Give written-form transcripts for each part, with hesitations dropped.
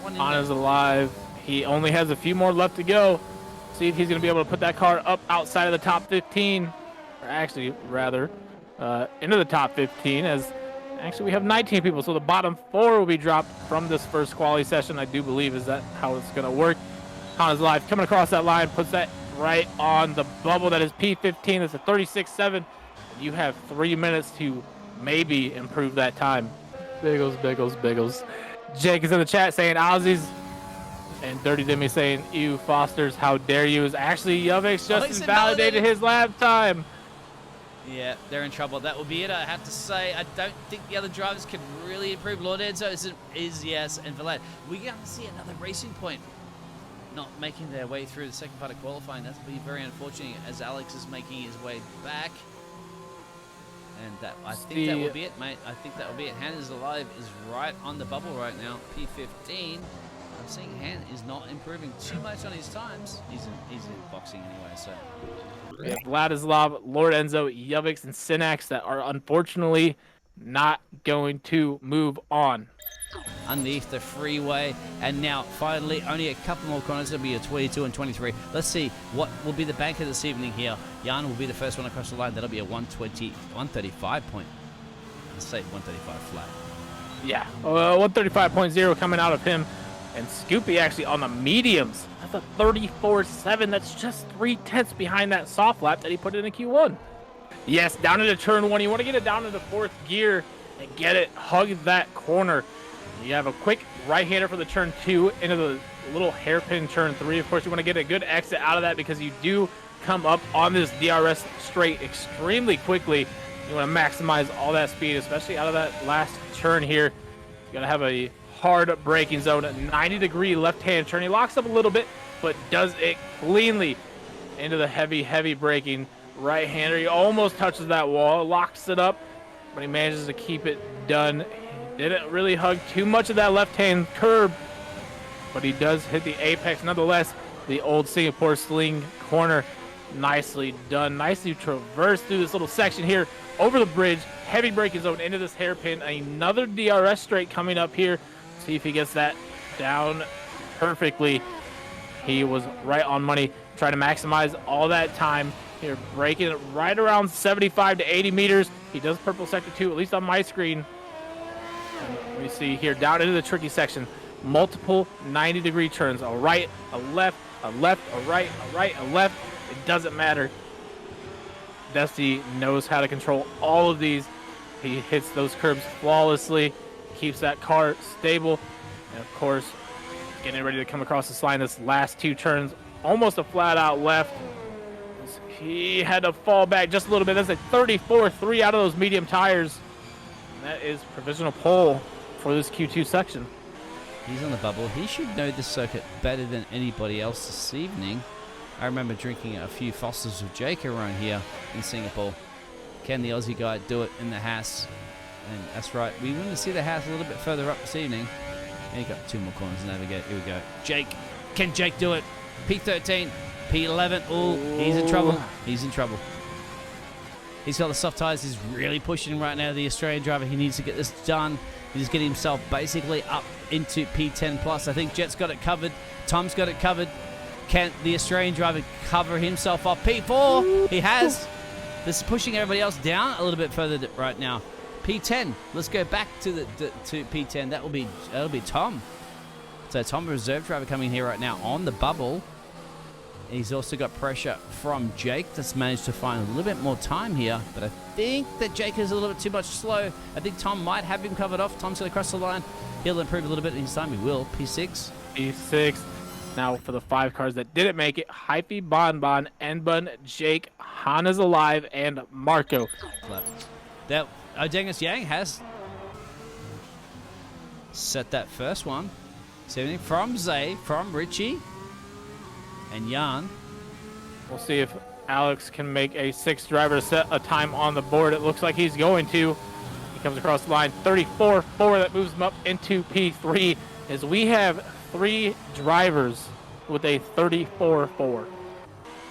Anna's alive. He only has a few more left to go. See if he's going to be able to put that car up outside of the top 15. Or actually, rather, into the top 15, as actually we have 19 people. So the bottom 4 will be dropped from this first quality session, I do believe. Is that how it's going to work? Anna's alive. Coming across that line, puts that right on the bubble. That is P15. That's a 36.7. You have 3 minutes to maybe improve that time. Biggles, biggles, biggles. Jake is in the chat saying Aussies, and Dirty Dimmy saying, ew, Fosters, how dare you. Is actually Yuvix just invalidated his lap time. Yeah, they're in trouble. That will be it, I have to say. I don't think the other drivers can really improve. Lord Enzo is yes, and Vlad. We're going to see another racing point not making their way through the second part of qualifying. That's be very unfortunate as Alex is making his way back. And that, I think that will be it, mate. I think that will be it. Hannah's alive is right on the bubble right now. P15. I'm seeing Han is not improving too much on his times. He's in boxing anyway, so. We have Vladislav, Lord Enzo, Yuvix, and Synax that are unfortunately not going to move on. Underneath the freeway, and now finally only a couple more corners. It'll be a 22 and 23. Let's see what will be the banker this evening here. Jan will be the first one across the line. That'll be a 135 point. Let's say 135 flat. Yeah, 135.0 coming out of him. And Scoopy actually on the mediums. That's a 34.7. That's just 3/10 behind that soft lap that he put in the Q1. Yes, down into turn 1. You want to get it down into 4th gear and get it, hug that corner. You have a quick right-hander for the turn 2 into the little hairpin turn 3. Of course, you want to get a good exit out of that because you do come up on this DRS straight extremely quickly. You want to maximize all that speed, especially out of that last turn here. You got to have a hard braking zone, a 90-degree left-hand turn. He locks up a little bit, but does it cleanly into the heavy braking right-hander. He almost touches that wall, locks it up, but he manages to keep it done. He didn't really hug too much of that left-hand curb, but he does hit the apex nonetheless. The old Singapore sling corner, nicely done. Nicely traversed through this little section here, over the bridge, heavy braking zone into this hairpin. Another DRS straight coming up here. See if he gets that down perfectly. He was right on money. Trying to maximize all that time here, breaking it right around 75 to 80 meters. He does purple sector 2, at least on my screen. Let me see here, down into the tricky section. Multiple 90-degree turns. A right, a left, a left, a right, a right, a left. It doesn't matter. Dusty knows how to control all of these. He hits those curbs flawlessly. Keeps that car stable, and of course getting ready to come across this line. This last 2 turns, almost a flat out left. He had to fall back just a little bit. That's a 34.3 out of those medium tires. And that is provisional pole for this Q2 section. He's on the bubble. He should know this circuit better than anybody else this evening. I remember drinking a few Fosters with Jake around here in Singapore. Can the Aussie guy do it in the Haas? And that's right, we want to see the house a little bit further up this evening. And you got 2 more corners to navigate. Here we go. Jake. Can Jake do it? P13, P11. Oh, he's in trouble. He's in trouble. He's got the soft tires. He's really pushing right now, the Australian driver. He needs to get this done. He's getting himself basically up into P10 plus. I think Jet's got it covered. Tom's got it covered. Can the Australian driver cover himself off? P4. He has. This is pushing everybody else down a little bit further right now. P10. Let's go back to to P10. That'll be Tom. So Tom, reserve driver, coming here right now on the bubble. He's also got pressure from Jake that's managed to find a little bit more time here, but I think that Jake is a little bit too much slow. I think Tom might have him covered off. Tom's going to cross the line. He'll improve a little bit in his time. He will. P6. P6. Now for the 5 cars that didn't make it, Hyphy, Bonbon, Enbun, Jake, Hana's alive, and Marco. That Odengus Yang has set that first one. 70 from Zay, from Richie, and Jan. We'll see if Alex can make a 6th driver set a time on the board. It looks like he's going to. He comes across the line, 34.4. That moves him up into P3. As we have 3 drivers with a 34.4.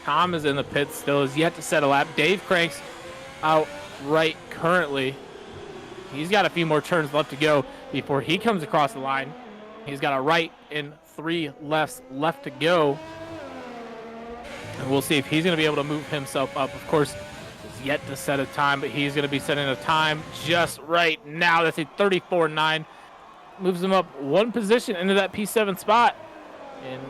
Tom is in the pits still, is yet to set a lap. Dave Cranks out right currently. He's got a few more turns left to go before he comes across the line. He's got a right and 3 lefts left to go. And we'll see if he's going to be able to move himself up. Of course, he's yet to set a time, but he's going to be setting a time just right now. That's a 34.9. Moves him up 1 position into that P7 spot. And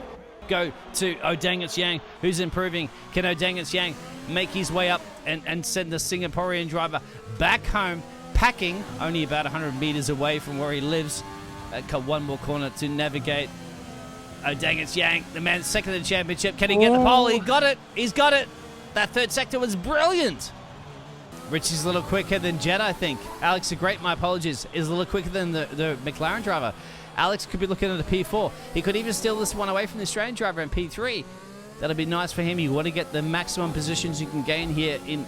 go to O'Dangits Yang, who's improving. Can O'Dangits Yang make his way up and send the Singaporean driver back home, packing only about 100 meters away from where he lives? Got 1 more corner to navigate. O'Dangits Yang, the man second in the championship. Can he get the pole? He got it. He's got it. That third sector was brilliant. Richie's a little quicker than Jed, I think. Alex, the Great, my apologies, is a little quicker than the McLaren driver. Alex could be looking at a P4. He could even steal this one away from the Australian driver in P3. That'll be nice for him. You want to get the maximum positions you can gain here in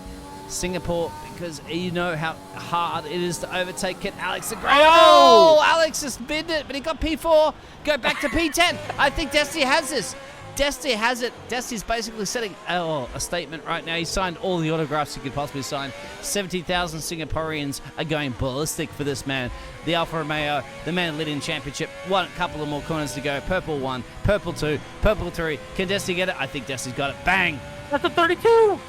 Singapore because you know how hard it is to overtake. Can Alex the Great? Oh, Alex just bid it, but he got P4. Go back to P10. I think Destiny has this. Destiny has it. Destiny's basically setting a statement right now. He signed all the autographs he could possibly sign. 70,000 Singaporeans are going ballistic for this man. The Alfa Romeo, the man leading championship. One couple of more corners to go. Purple 1, purple 2, purple 3. Can Destiny get it? I think Destiny's got it. Bang! that's a 32.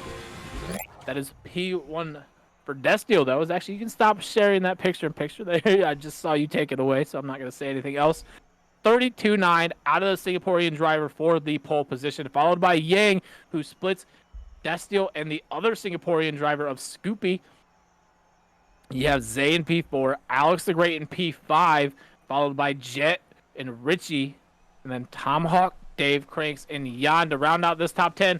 That is P1 for Destiny. That was actually, you can stop sharing that picture-in-picture there. I just saw you take it away, so I'm not going to say anything else. 32.9 out of the Singaporean driver for the pole position, followed by Yang, who splits Destiel and the other Singaporean driver of Scoopy. You have Zay in P4, Alex the Great in P5, followed by Jet and Richie, and then Tomahawk, Dave Cranks, and Jan to round out this top 10.